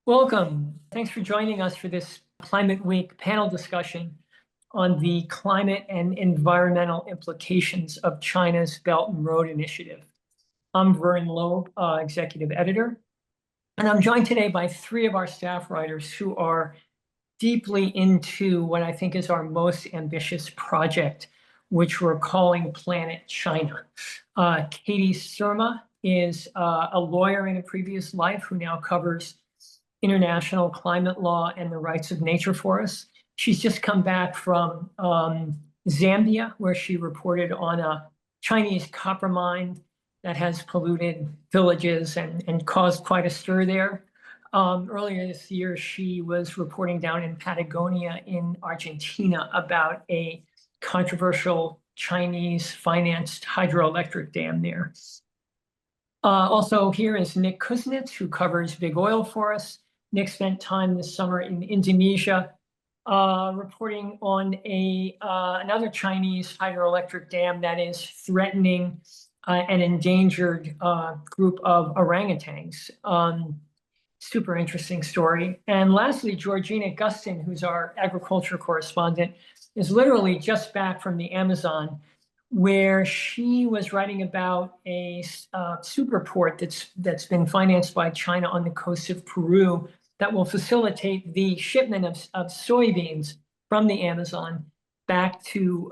Welcome. Thanks for joining us for this Climate Week panel discussion on the climate and environmental implications of China's Belt and Road Initiative. I'm Vernon Loeb, executive editor, and I'm joined today by three of our staff writers who are deeply into what I think is our most ambitious project, which we're calling Planet China. Katie Surma is a lawyer in a previous life who now covers international climate law and the rights of nature for us. She's just come back from Zambia, where she reported on a Chinese copper mine that has polluted villages and caused quite a stir there. Earlier this year, she was reporting down in Patagonia in Argentina about a controversial Chinese-financed hydroelectric dam there. Also here is Nick Kusnetz, who covers big oil for us. Nick spent time this summer in Indonesia reporting on another Chinese hydroelectric dam that is threatening an endangered group of orangutans. Super interesting story. And lastly, Georgina Gustin, who's our agriculture correspondent, is literally just back from the Amazon, where she was writing about a super port that's been financed by China on the coast of Peru that will facilitate the shipment of soybeans from the Amazon back to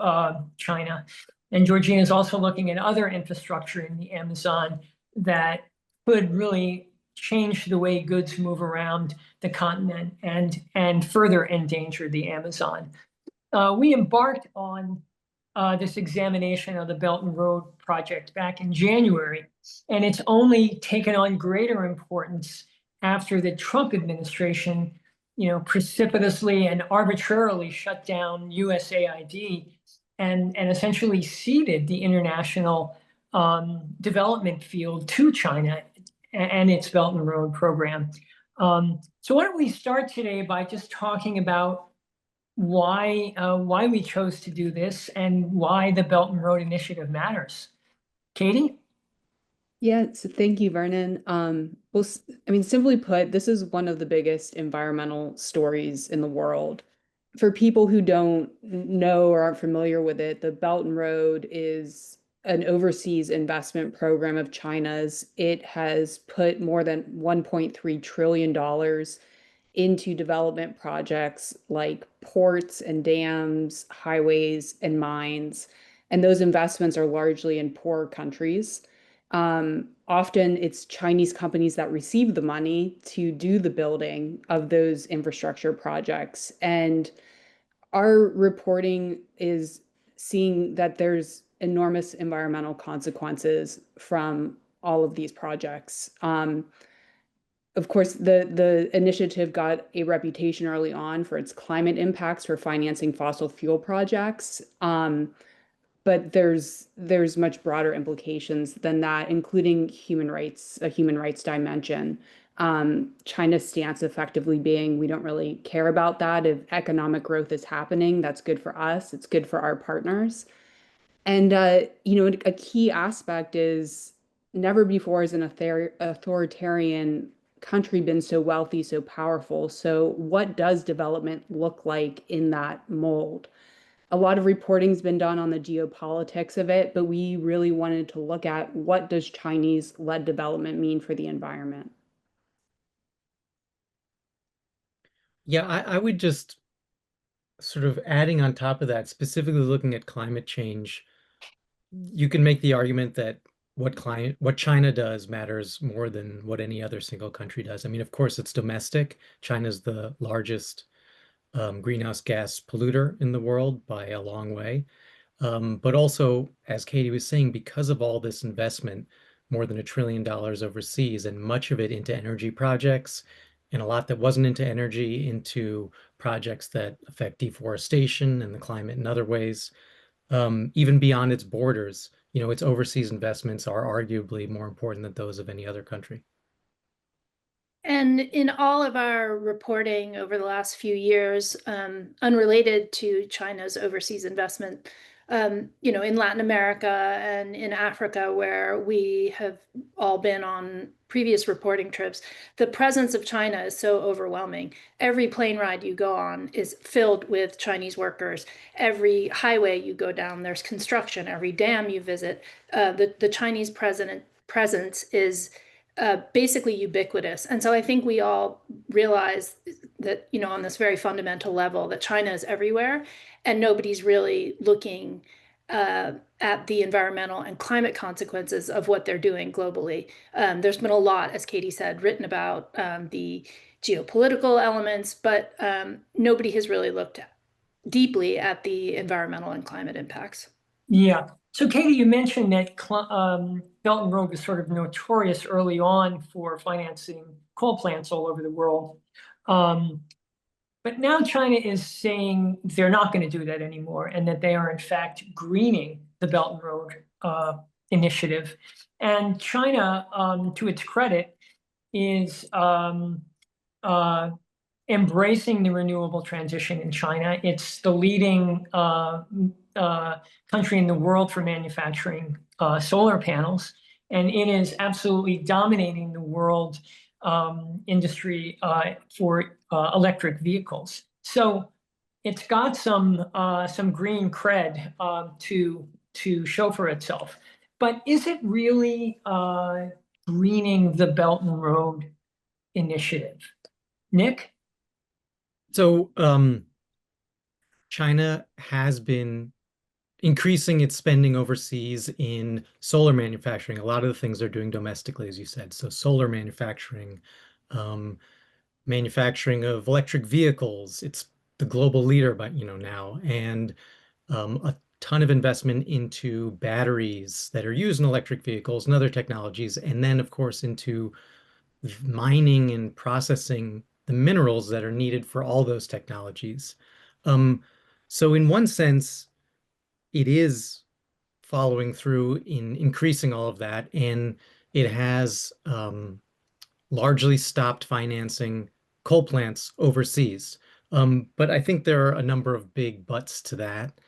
China. And Georgina is also looking at other infrastructure in the Amazon that could really change the way goods move around the continent and further endanger the Amazon. We embarked on this examination of the Belt and Road project back in January, and it's only taken on greater importance after the Trump administration, precipitously and arbitrarily shut down USAID and essentially ceded the international development field to China and its Belt and Road program. So why don't we start today by just talking about why we chose to do this and why the Belt and Road Initiative matters. Katie? Yeah, so thank you, Vernon. Well, I mean, simply put, this is one of the biggest environmental stories in the world. For people who don't know or aren't familiar with it, the Belt and Road is an overseas investment program of China's. It has put more than $1.3 trillion into development projects like ports and dams, highways, and mines. And those investments are largely in poor countries. Often it's Chinese companies that receive the money to do the building of those infrastructure projects. And our reporting is seeing that there's enormous environmental consequences from all of these projects. Of course, the initiative got a reputation early on for its climate impacts for financing fossil fuel projects. But there's much broader implications than that, including human rights, a human rights dimension. China's stance effectively being, we don't really care about that. If economic growth is happening, that's good for us. It's good for our partners. And, a key aspect is never before has an authoritarian country been so wealthy, so powerful. So what does development look like in that mold? A lot of reporting's been done on the geopolitics of it, but we really wanted to look at what does Chinese-led development mean for the environment. Yeah, I would just sort of adding on top of that, specifically looking at climate change, you can make the argument that what China does matters more than what any other single country does. I mean, of course, it's domestic. China's the largest greenhouse gas polluter in the world by a long way. But also, as Katie was saying, because of all this investment, more than $1 trillion overseas, and much of it into energy projects, and a lot that wasn't into energy, into projects that affect deforestation and the climate in other ways, even beyond its borders, its overseas investments are arguably more important than those of any other country. And in all of our reporting over the last few years, unrelated to China's overseas investment, in Latin America and in Africa, where we have all been on previous reporting trips, the presence of China is so overwhelming. Every plane ride you go on is filled with Chinese workers. Every highway you go down, there's construction. Every dam you visit, the Chinese presence is basically ubiquitous. And so I think we all realize that, on this very fundamental level, that China is everywhere, and nobody's really looking at the environmental and climate consequences of what they're doing globally. There's been a lot, as Katie said, written about the geopolitical elements, but nobody has really looked deeply at the environmental and climate impacts. Yeah. So, Katie, you mentioned that Belt and Road was sort of notorious early on for financing coal plants all over the world. But now China is saying they're not going to do that anymore, and that they are, in fact, greening the Belt and Road initiative. And China, to its credit, is embracing the renewable transition in China. It's the leading country in the world for manufacturing solar panels, and it is absolutely dominating the world industry for electric vehicles. So it's got some green cred to show for itself. But is it really greening the Belt and Road initiative? Nick? So China has been increasing its spending overseas in solar manufacturing. A lot of the things they're doing domestically, as you said. So solar manufacturing, manufacturing of electric vehicles. It's the global leader, but now, and a ton of investment into batteries that are used in electric vehicles and other technologies, and then of course into mining and processing the minerals that are needed for all those technologies. So in one sense, it is following through in increasing all of that, and it has largely stopped financing coal plants overseas. But I think there are a number of big buts to that.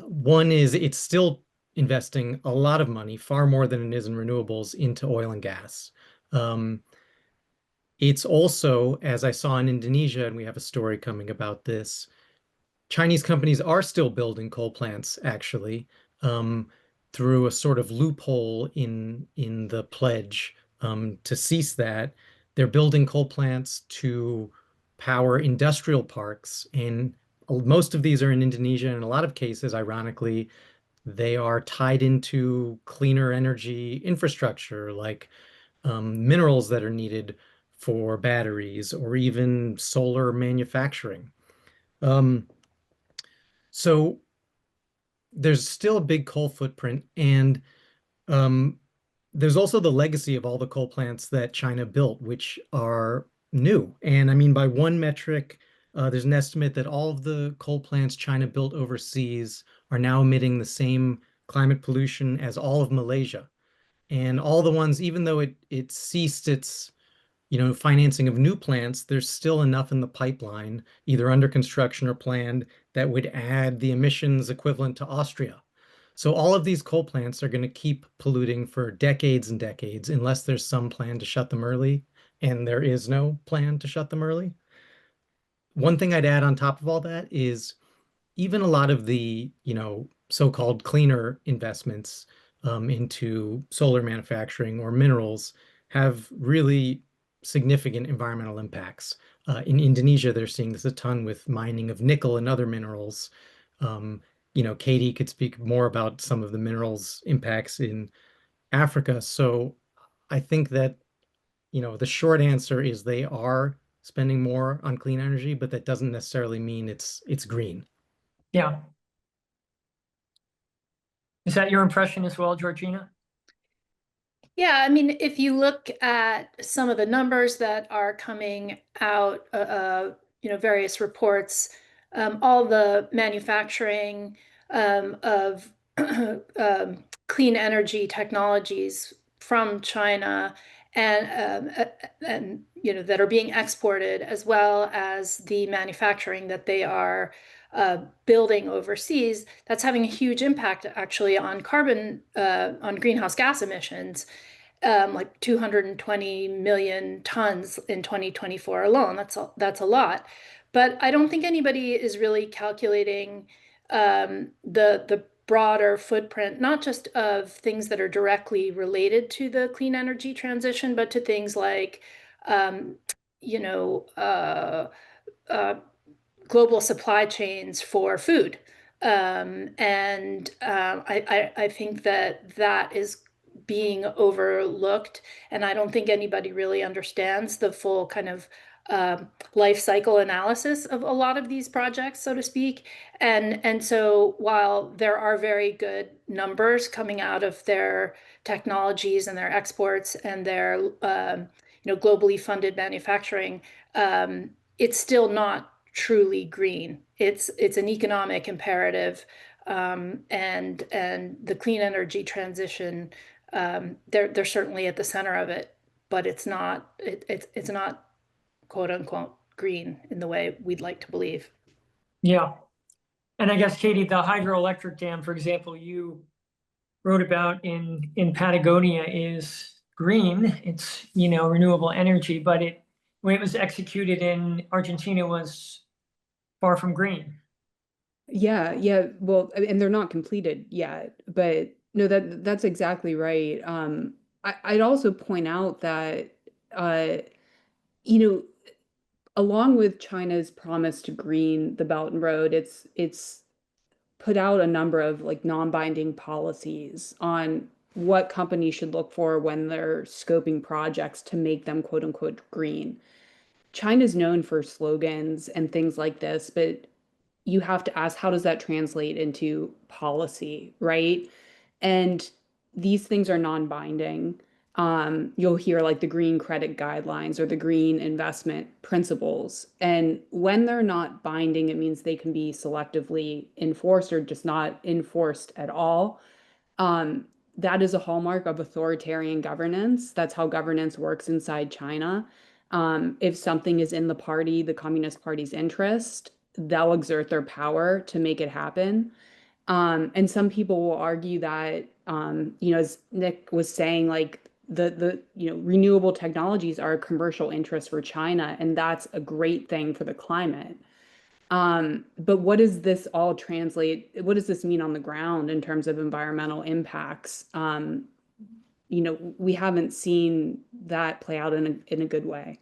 One is it's still investing a lot of money, far more than it is in renewables, into oil and gas. It's also, as I saw in Indonesia, and we have a story coming about this, Chinese companies are still building coal plants, actually, through a sort of loophole in the pledge to cease that. They're building coal plants to power industrial parks, and most of these are in Indonesia. And in a lot of cases, ironically, they are tied into cleaner energy infrastructure, like minerals that are needed for batteries or even solar manufacturing. So there's still a big coal footprint, and there's also the legacy of all the coal plants that China built, which are new. And I mean, by one metric, there's an estimate that all of the coal plants China built overseas are now emitting the same climate pollution as all of Malaysia. And all the ones, even though it ceased its financing of new plants, there's still enough in the pipeline, either under construction or planned, that would add the emissions equivalent to Austria. So all of these coal plants are going to keep polluting for decades and decades unless there's some plan to shut them early, and there is no plan to shut them early. One thing I'd add on top of all that is even a lot of the, so-called cleaner investments into solar manufacturing or minerals have really significant environmental impacts. In Indonesia, they're seeing this a ton with mining of nickel and other minerals. Katie could speak more about some of the minerals impacts in Africa. So I think that, the short answer is they are spending more on clean energy, but that doesn't necessarily mean it's green. Yeah. Is that your impression as well, Georgina? Yeah, I mean, if you look at some of the numbers that are coming out, various reports, all the manufacturing of clean energy technologies from China and that are being exported, as well as the manufacturing that they are building overseas, that's having a huge impact actually on on greenhouse gas emissions. like 220 million tons in 2024 alone. That's a lot. But I don't think anybody is really calculating the broader footprint, not just of things that are directly related to the clean energy transition, but to things like, um, you know, global supply chains for food. I think that is being overlooked, and I don't think anybody really understands the full kind of life cycle analysis of a lot of these projects, so to speak. And so while there are very good numbers coming out of their technologies and their exports and their globally funded manufacturing, it's still not truly green. It's an economic imperative, and the clean energy transition. They're certainly at the center of it, but it's not quote unquote green in the way we'd like to believe. Yeah. And I guess, Katie, the hydroelectric dam, for example, you wrote about in Patagonia is green. It's, renewable energy, but the way it was executed in Argentina was far from green. Yeah, yeah. Well, and they're not completed yet, but no, that's exactly right. I'd also point out that, uh, you know, along with China's promise to green the Belt and Road, it's put out a number of like non-binding policies on what companies should look for when they're scoping projects to make them quote unquote green. China's known for slogans and things like this, but you have to ask, how does that translate into policy, right? And these things are non-binding. You'll hear like the green credit guidelines or the green investment principles. And when they're not binding, it means they can be selectively enforced or just not enforced at all. Um, that is a hallmark of authoritarian governance. That's how governance works inside China. If something is in the Communist Party's interest, they'll exert their power to make it happen. And some people will argue that, as Nick was saying, like renewable technologies are a commercial interest for China, and that's a great thing for the climate. But what does this all translate? What does this mean on the ground in terms of environmental impacts? We haven't seen that play out in a good way.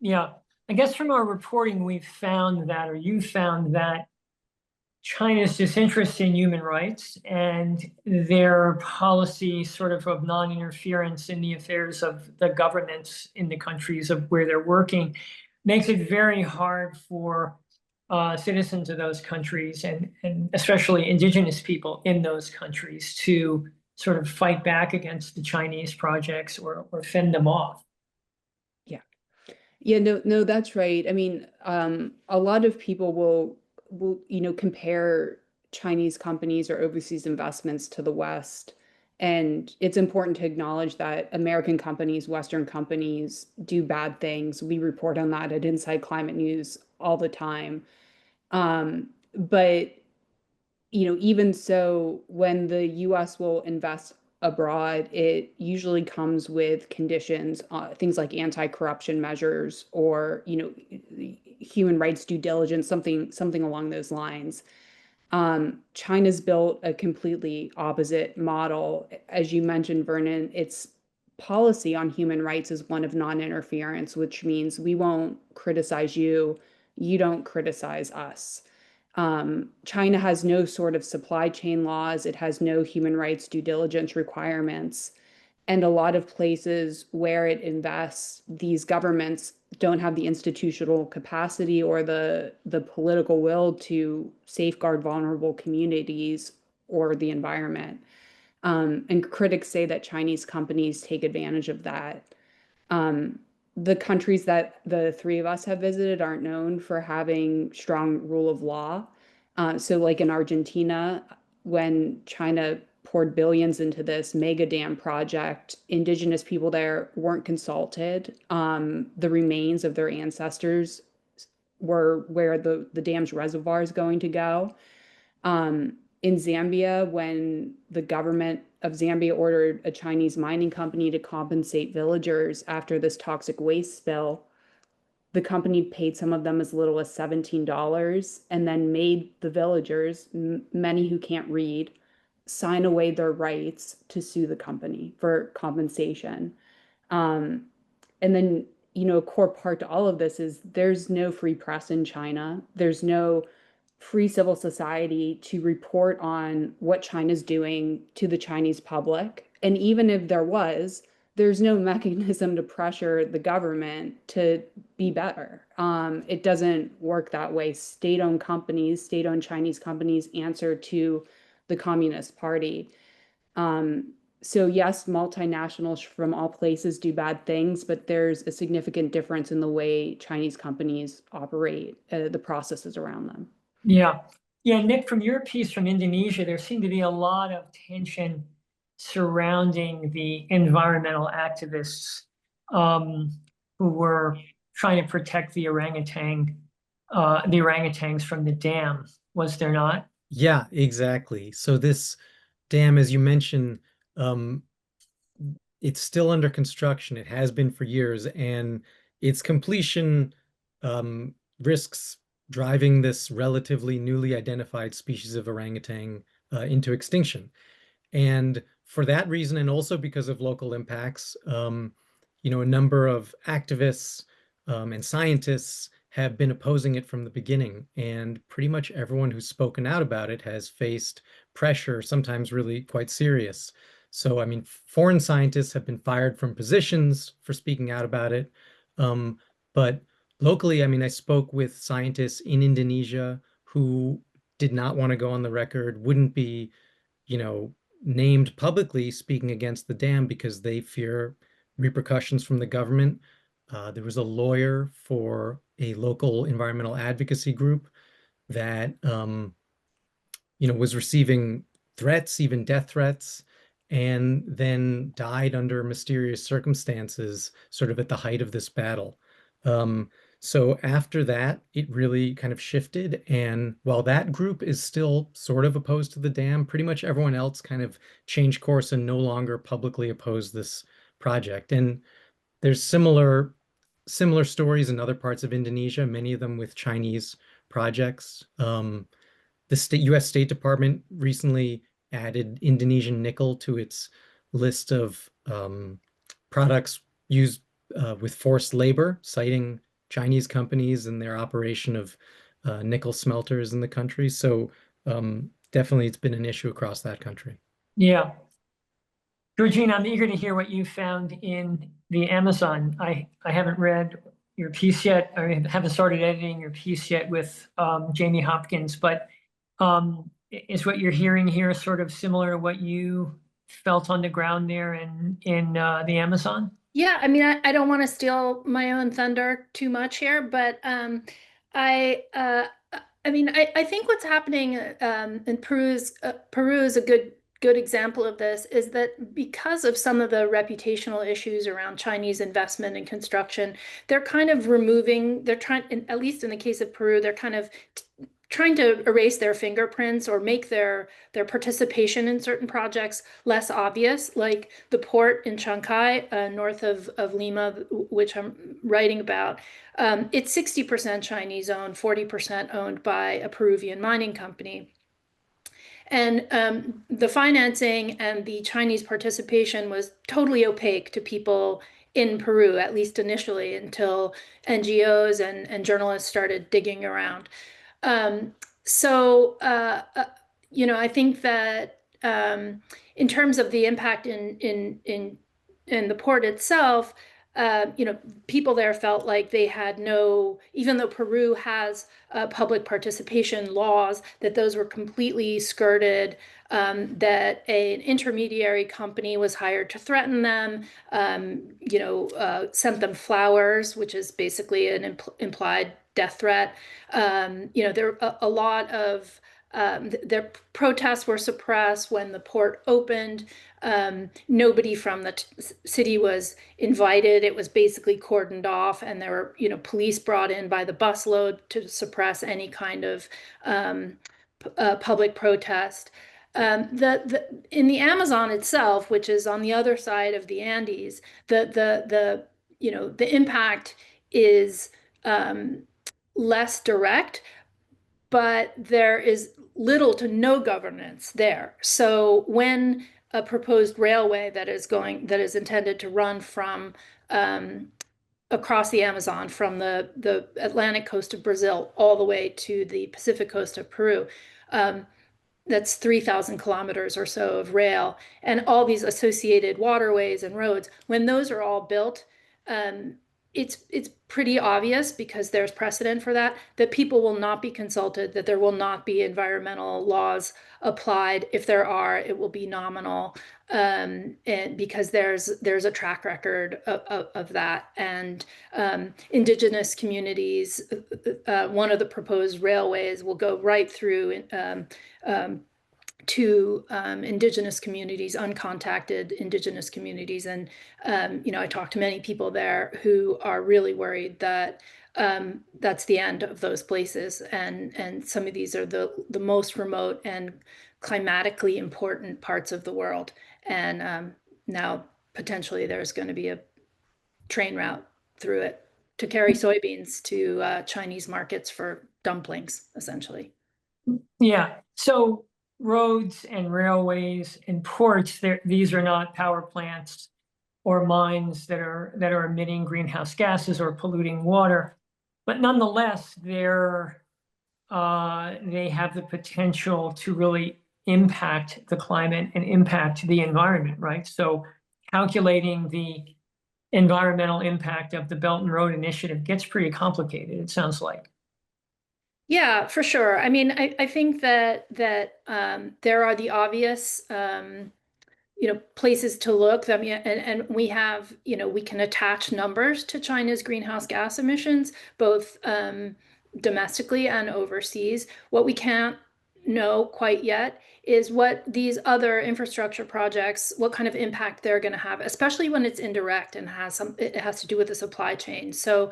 Yeah. I guess from our reporting, we've found that, or you found that China's disinterest in human rights and their policy sort of non-interference in the affairs of the governance in the countries of where they're working makes it very hard for citizens of those countries and especially indigenous people in those countries to sort of fight back against the Chinese projects or fend them off. Yeah. Yeah, no, that's right. I mean, a lot of people will compare Chinese companies or overseas investments to the West. And it's important to acknowledge that American companies, Western companies do bad things. We report on that at Inside Climate News all the time. But even so, when the US will invest abroad, it usually comes with conditions, things like anti-corruption measures or, human rights due diligence, something along those lines. China's built a completely opposite model. As you mentioned, Vernon, its policy on human rights is one of non-interference, which means we won't criticize you, you don't criticize us. China has no sort of supply chain laws. It has no human rights due diligence requirements. And a lot of places where it invests, these governments don't have the institutional capacity or the political will to safeguard vulnerable communities or the environment. And critics say that Chinese companies take advantage of that. The countries that the three of us have visited aren't known for having strong rule of law. So like in Argentina, when China poured billions into this mega dam project, indigenous people there weren't consulted. The remains of their ancestors were where the dam's reservoir is going to go. In Zambia, when the government of Zambia ordered a Chinese mining company to compensate villagers after this toxic waste spill. The company paid some of them as little as $17 and then made the villagers, many who can't read, sign away their rights to sue the company for compensation. And then, a core part to all of this is there's no free press in China. There's no free civil society to report on what China's doing to the Chinese public. And even if there was, there's no mechanism to pressure the government to be better. It doesn't work that way. State-owned companies, state-owned Chinese companies answer to the Communist Party. So yes, multinationals from all places do bad things, but there's a significant difference in the way Chinese companies operate, the processes around them. Yeah. Yeah, Nick, from your piece from Indonesia, there seemed to be a lot of tension surrounding the environmental activists who were trying to protect the orangutans from the dam, was there not? Yeah, exactly. So this dam, as you mentioned, it's still under construction. It has been for years, and its completion risks driving this relatively newly identified species of orangutan into extinction. And for that reason, and also because of local impacts, a number of activists and scientists have been opposing it from the beginning. And pretty much everyone who's spoken out about it has faced pressure, sometimes really quite serious. So, I mean, foreign scientists have been fired from positions for speaking out about it. But locally, I mean, I spoke with scientists in Indonesia who did not want to go on the record, wouldn't be, named publicly speaking against the dam because they fear repercussions from the government. There was a lawyer for a local environmental advocacy group that, was receiving threats, even death threats, and then died under mysterious circumstances, sort of at the height of this battle. So after that, it really kind of shifted. And while that group is still sort of opposed to the dam, pretty much everyone else kind of changed course and no longer publicly opposed this project. And there's similar stories in other parts of Indonesia, many of them with Chinese projects. The U.S. State Department recently added Indonesian nickel to its list of products used with forced labor, citing Chinese companies and their operation of nickel smelters in the country. So definitely it's been an issue across that country. Yeah. Georgina, I'm eager to hear what you found in the Amazon. I haven't read your piece yet. I haven't started editing your piece yet with Jamie Hopkins, but is what you're hearing here sort of similar to what you felt on the ground there in the Amazon? Yeah, I mean, I don't want to steal my own thunder too much here, but I mean, I think what's happening in Peru is a good example of this, is that because of some of the reputational issues around Chinese investment in construction, they're kind of they're trying, at least in the case of Peru, they're kind of trying to erase their fingerprints or make their participation in certain projects less obvious, like the port in Chancay, north of Lima, which I'm writing about. It's 60% Chinese owned, 40% owned by a Peruvian mining company. And the financing and the Chinese participation was totally opaque to people in Peru, at least initially, until NGOs and journalists started digging around. I think that in terms of the impact in the port itself, people there felt like they had even though Peru has public participation laws, that those were completely skirted, that an intermediary company was hired to threaten them, sent them flowers, which is basically an implied death threat. There a lot of their protests were suppressed when the port opened. Nobody from the city was invited. It was basically cordoned off, and there were, police brought in by the busload to suppress any kind of public protest. In the Amazon itself, which is on the other side of the Andes, the impact is less direct, but there is little to no governance there. So when a proposed railway that is intended to run from across the Amazon, from the Atlantic coast of Brazil all the way to the Pacific coast of Peru, that's 3,000 kilometers or so of rail, and all these associated waterways and roads. When those are all built, it's pretty obvious, because there's precedent for that people will not be consulted, that there will not be environmental laws applied. If there are, it will be nominal, and because there's a track record of that. And indigenous communities, one of the proposed railways will go right through to indigenous communities, uncontacted indigenous communities. And, I talked to many people there who are really worried that that's the end of those places. And some of these are the most remote and climatically important parts of the world. And now potentially there's going to be a train route through it to carry soybeans to Chinese markets for dumplings, essentially. Yeah. So roads and railways and ports, these are not power plants or mines that are emitting greenhouse gases or polluting water, but nonetheless, they have the potential to really impact the climate and impact the environment, right? So calculating the environmental impact of the Belt and Road Initiative gets pretty complicated, it sounds like. Yeah, for sure. I mean, I think that there are the obvious places to look. I mean, and we have, we can attach numbers to China's greenhouse gas emissions, both domestically and overseas. What we can't know quite yet is what these other infrastructure projects, what kind of impact they're going to have, especially when it's indirect and it has to do with the supply chain. So,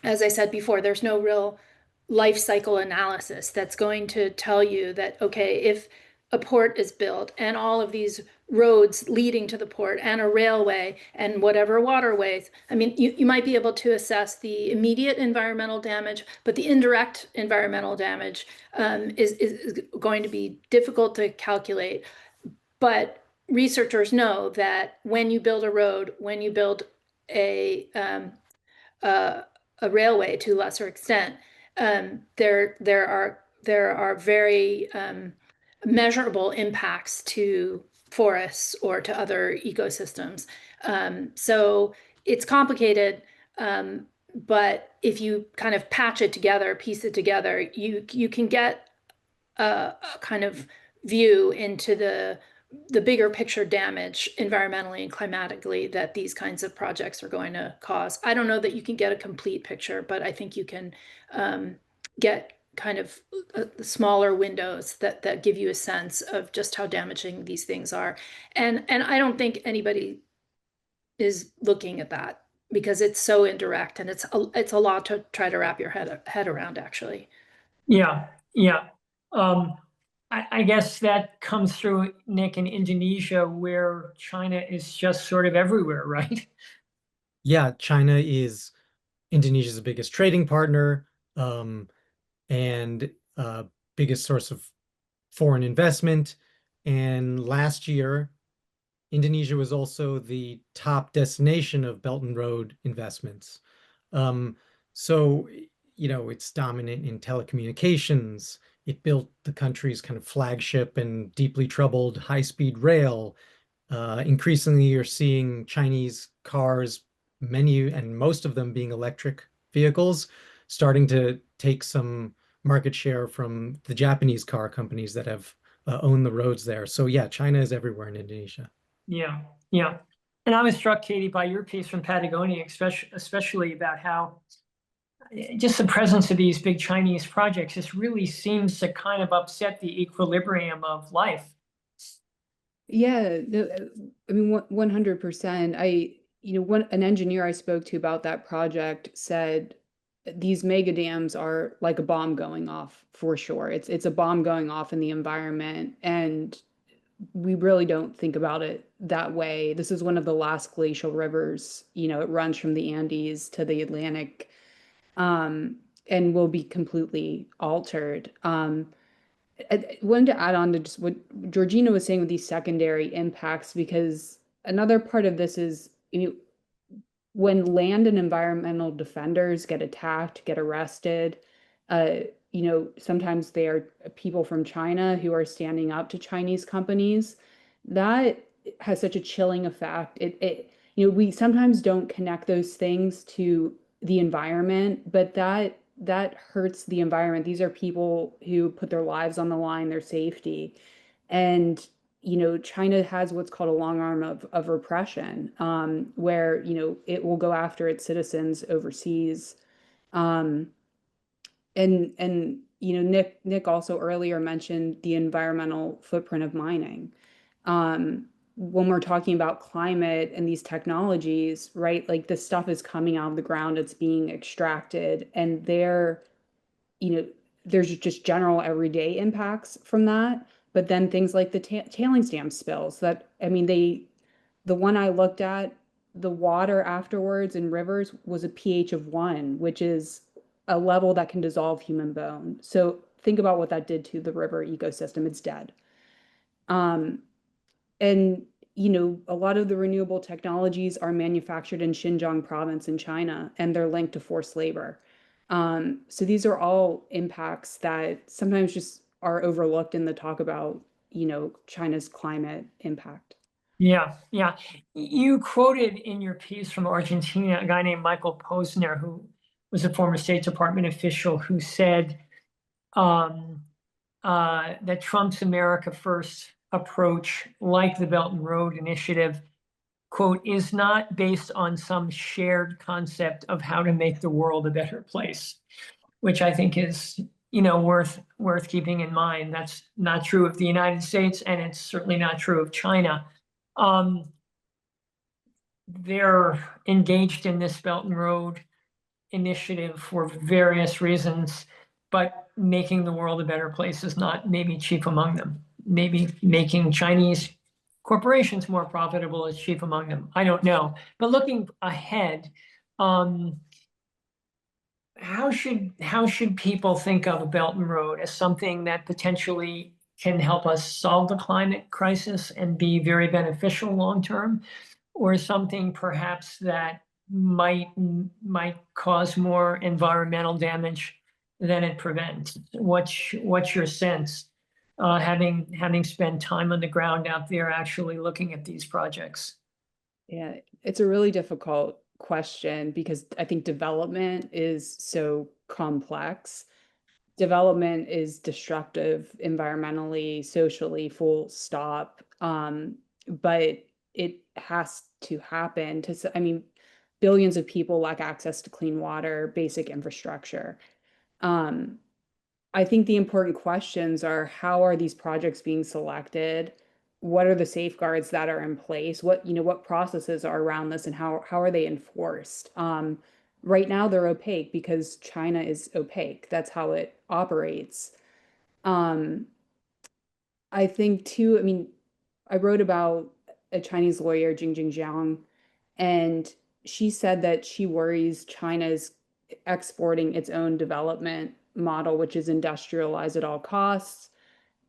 as I said before, there's no real life cycle analysis that's going to tell you that, okay, if a port is built and all of these roads leading to the port and a railway and whatever waterways, I mean, you might be able to assess the immediate environmental damage, but the indirect environmental damage is going to be difficult to calculate. But researchers know that when you build a road, when you build a railway to a lesser extent, there are very measurable impacts to forests or to other ecosystems. So it's complicated, but if you kind of patch it together, piece it together, you can get a kind of view into the bigger picture damage environmentally and climatically that these kinds of projects are going to cause. I don't know that you can get a complete picture, but I think you can get kind of smaller windows that give you a sense of just how damaging these things are. And I don't think anybody is looking at that, because it's so indirect, and it's a lot to try to wrap your head around, actually. Yeah, yeah. I guess that comes through, Nick, in Indonesia, where China is just sort of everywhere, right? Yeah, China is Indonesia's biggest trading partner, and biggest source of foreign investment. And last year, Indonesia was also the top destination of Belt and Road investments. So, it's dominant in telecommunications. It built the country's kind of flagship and deeply troubled high-speed rail. Increasingly, you're seeing Chinese cars, many and most of them being electric vehicles, starting to take some market share from the Japanese car companies that have owned the roads there. So yeah, China is everywhere in Indonesia. Yeah, yeah. And I was struck, Katie, by your piece from Patagonia, especially about how just the presence of these big Chinese projects just really seems to kind of upset the equilibrium of life. Yeah, I mean, 100%. An engineer I spoke to about that project said these mega dams are like a bomb going off for sure. It's a bomb going off in the environment, and we really don't think about it that way. This is one of the last glacial rivers. It runs from the Andes to the Atlantic, and will be completely altered. I wanted to add on to just what Georgina was saying with these secondary impacts, because another part of this is, when land and environmental defenders get attacked, get arrested, uh, sometimes they are people from China who are standing up to Chinese companies. That has such a chilling effect. We sometimes don't connect those things to the environment, but that hurts the environment. These are people who put their lives on the line, their safety. And China has what's called a long arm of repression, where it will go after its citizens overseas. Um, and Nick also earlier mentioned the environmental footprint of mining. When we're talking about climate and these technologies, right? Like, this stuff is coming out of the ground, it's being extracted, and you know, there's just general everyday impacts from that. But then things like the tailings dam spills that, I mean, the one I looked at, the water afterwards in rivers was a pH of 1, which is a level that can dissolve human bone. So think about what that did to the river ecosystem. It's dead. Um, and a lot of the renewable technologies are manufactured in Xinjiang province in China, and they're linked to forced labor. So these are all impacts that sometimes just are overlooked in the talk about, China's climate impact. Yeah, yeah. You quoted in your piece from Argentina a guy named Michael Posner, who was a former State Department official, who said that Trump's America First approach, like the Belt and Road Initiative, quote, is not based on some shared concept of how to make the world a better place, which I think is, worth keeping in mind. That's not true of the United States, and it's certainly not true of China. They're engaged in this Belt and Road Initiative for various reasons, but making the world a better place is not maybe chief among them. Maybe making Chinese corporations more profitable is chief among them. I don't know. But looking ahead, how should people think of a Belt and Road as something that potentially can help us solve the climate crisis and be very beneficial long term, or something perhaps that might cause more environmental damage than it prevents? What's your sense, having spent time on the ground out there actually looking at these projects? Yeah, it's a really difficult question because I think development is so complex. Development is destructive environmentally, socially, full stop. But it has to happen I mean, billions of people lack access to clean water, basic infrastructure. Um, I think the important questions are, how are these projects being selected? What are the safeguards that are in place? What processes are around this, and how are they enforced? Right now they're opaque because China is opaque. That's how it operates. Um, I think too, I mean, I wrote about a Chinese lawyer, Jingjing Zhang, and she said that she worries China's exporting its own development model, which is industrialize at all costs.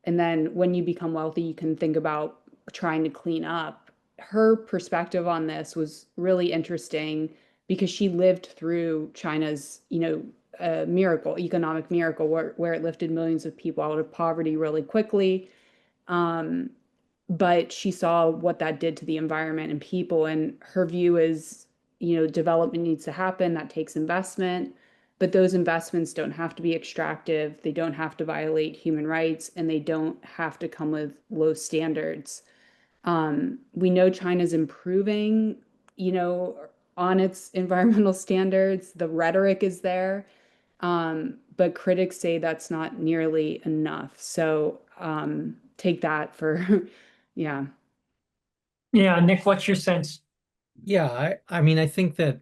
And then when you become wealthy, you can think about trying to clean up. Her perspective on this was really interesting because she lived through China's, economic miracle, where it lifted millions of people out of poverty really quickly. Um, but she saw what that did to the environment and people, and her view is, development needs to happen. That takes investment, but those investments don't have to be extractive. They don't have to violate human rights, and they don't have to come with low standards. We know China's improving, on its environmental standards. The rhetoric is there, but critics say that's not nearly enough. So take that for, yeah. Yeah, Nick, what's your sense? Yeah, I mean, I think that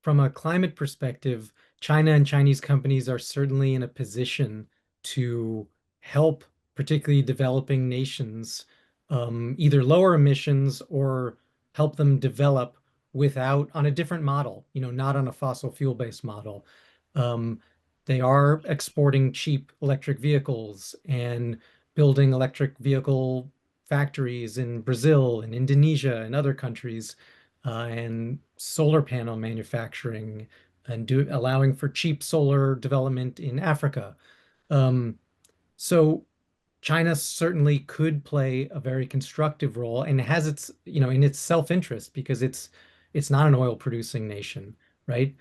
from a climate perspective, China and Chinese companies are certainly in a position to help particularly developing nations either lower emissions or help them develop without on a different model, not on a fossil fuel-based model. They are exporting cheap electric vehicles and building electric vehicle factories in Brazil and Indonesia and other countries, and solar panel manufacturing and allowing for cheap solar development in Africa. So China certainly could play a very constructive role and has its, in its self-interest, because it's not an oil producing nation, right?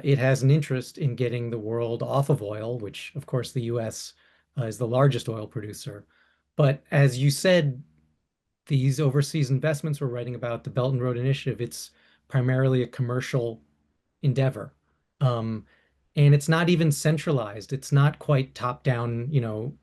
It has an interest in getting the world off of oil, which of course the US is the largest oil producer. But as you said, these overseas investments we're writing about, the Belt and Road Initiative, it's primarily a commercial endeavor. And it's not even centralized. It's not quite top-down,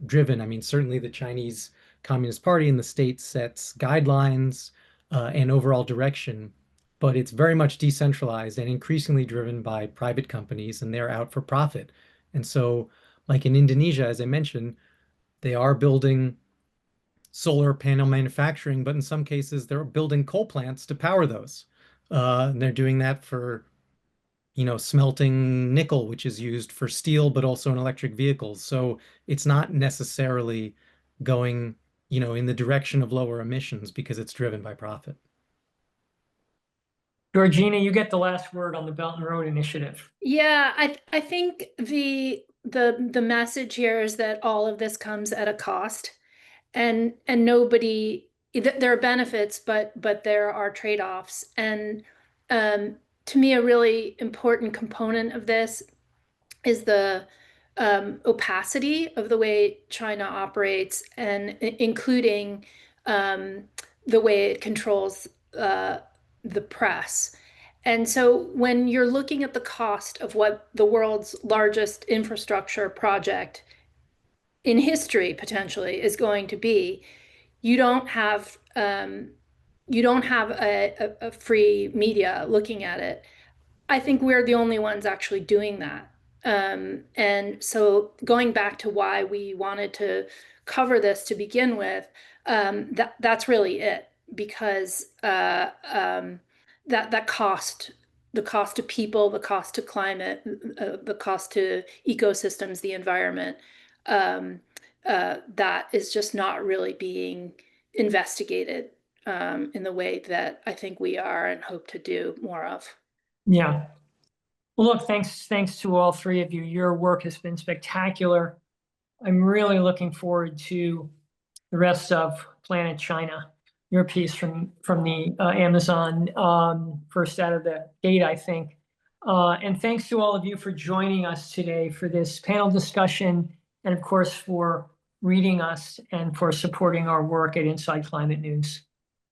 driven. I mean, certainly the Chinese Communist Party in the state sets guidelines and overall direction, but it's very much decentralized and increasingly driven by private companies, and they're out for profit. And so, like in Indonesia, as I mentioned, they are building solar panel manufacturing, but in some cases they're building coal plants to power those. And they're doing that for smelting nickel, which is used for steel, but also in electric vehicles. So it's not necessarily going, in the direction of lower emissions because it's driven by profit. Georgina, you get the last word on the Belt and Road Initiative. Yeah, I think the message here is that all of this comes at a cost, and nobody, there are benefits, but there are trade-offs. And to me, a really important component of this is the opacity of the way China operates, and including the way it controls the press. And so when you're looking at the cost of what the world's largest infrastructure project in history potentially is going to be, you don't have a free media looking at it. I think we're the only ones actually doing that. And so going back to why we wanted to cover this to begin with, that's really it, because that cost, the cost to people, the cost to climate, the cost to ecosystems, the environment, that is just not really being investigated in the way that I think we are and hope to do more of. Yeah. Well, look, thanks to all three of you. Your work has been spectacular. I'm really looking forward to the rest of Planet China. Your piece from the Amazon, first out of the gate, I think. And thanks to all of you for joining us today for this panel discussion, and of course for reading us and for supporting our work at Inside Climate News.